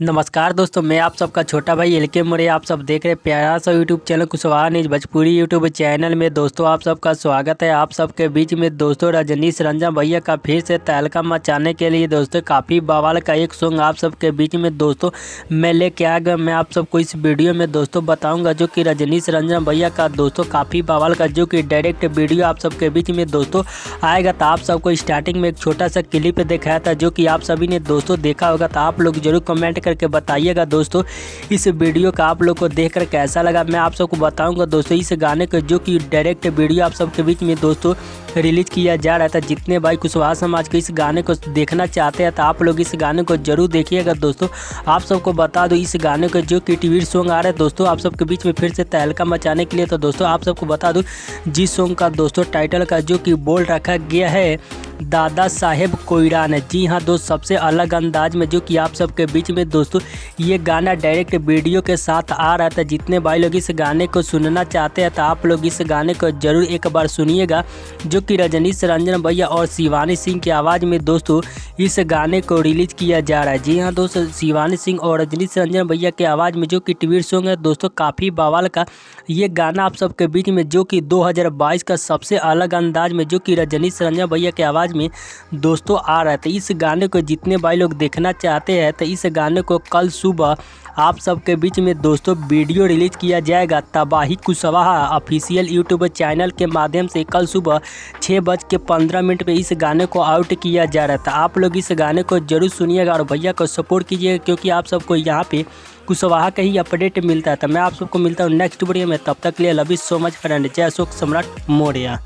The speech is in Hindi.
नमस्कार दोस्तों, मैं आप सबका छोटा भाई एलके मोरे। आप सब देख रहे हैं प्यारा सा YouTube channel Kushwaha news Bhojpuri YouTube channel में। दोस्तों आप सबका स्वागत है। आप सबके बीच में दोस्तों रजनीश रंजन भैया का फिर से तहलका मचाने के लिए दोस्तों काफ़ी बवाल का एक सॉन्ग आप सबके बीच में दोस्तों मैं लेके आ गया। मैं आप सबको इस वीडियो में दोस्तों बताऊँगा जो कि रजनीश रंजन भैया का दोस्तों काफ़ी बवाल का जो कि डायरेक्ट वीडियो आप सबके बीच में दोस्तों आएगा। तो आप सबको स्टार्टिंग में एक छोटा सा क्लिप दिखाया था जो कि आप सभी ने दोस्तों देखा होगा। तो आप लोग जरूर कमेंट करके बताइएगा दोस्तों इस वीडियो का आप लोग को देखकर कैसा लगा। मैं आप सबको बताऊंगा दोस्तों इस गाने का जो कि डायरेक्ट वीडियो आप सबके बीच में दोस्तों रिलीज किया जा रहा था। जितने भाई कुशवाहा समाज के इस गाने को देखना चाहते हैं तो आप लोग इस गाने को जरूर देखिएगा। दोस्तों आप सबको बता दो इस गाने का जो कि टीवी सॉन्ग आ रहा है दोस्तों आप सबके बीच में फिर से तहलका मचाने के लिए। तो दोस्तों आप सबको बता दूं जिस सॉन्ग का दोस्तों टाइटल का जो कि बोल रखा गया है दादा साहेब कोयरान है। जी हाँ दोस्त, सबसे अलग अंदाज में जो कि आप सबके बीच में दोस्तों ये गाना डायरेक्ट वीडियो के साथ आ रहा था। जितने भाई लोग इस गाने को सुनना चाहते हैं तो आप लोग इस गाने को जरूर एक बार सुनिएगा जो कि रजनीश रंजन भैया और शिवानी सिंह की आवाज़ में दोस्तों इस गाने को रिलीज किया जा रहा है। जी हाँ दोस्तों, शिवानी सिंह और रजनीश रंजन भैया की आवाज़ में जो कि टीवी सॉन्ग है दोस्तों काफ़ी बवाल का ये गाना आप सबके बीच में जो कि 2022 का सबसे अलग अंदाज में जो कि रजनीश रंजन भैया की आवाज़ में दोस्तों आ रहा था। इस गाने को जितने भाई लोग देखना चाहते हैं तो इस गाने को कल सुबह आप सबके बीच में दोस्तों वीडियो रिलीज किया जाएगा तबाही कुशवाहा ऑफिशियल यूट्यूब चैनल के माध्यम से। कल सुबह 6:15 पे इस गाने को आउट किया जा रहा था। आप लोग इस गाने को जरूर सुनिएगा और भैया को सपोर्ट कीजिएगा क्योंकि आप सबको यहाँ पे कुशवाहा का ही अपडेट मिलता है। तो मैं आप सबको मिलता हूँ नेक्स्ट वीडियो में, तब तक के लिए love you so much friend. जय अशोक सम्राट मौर्य।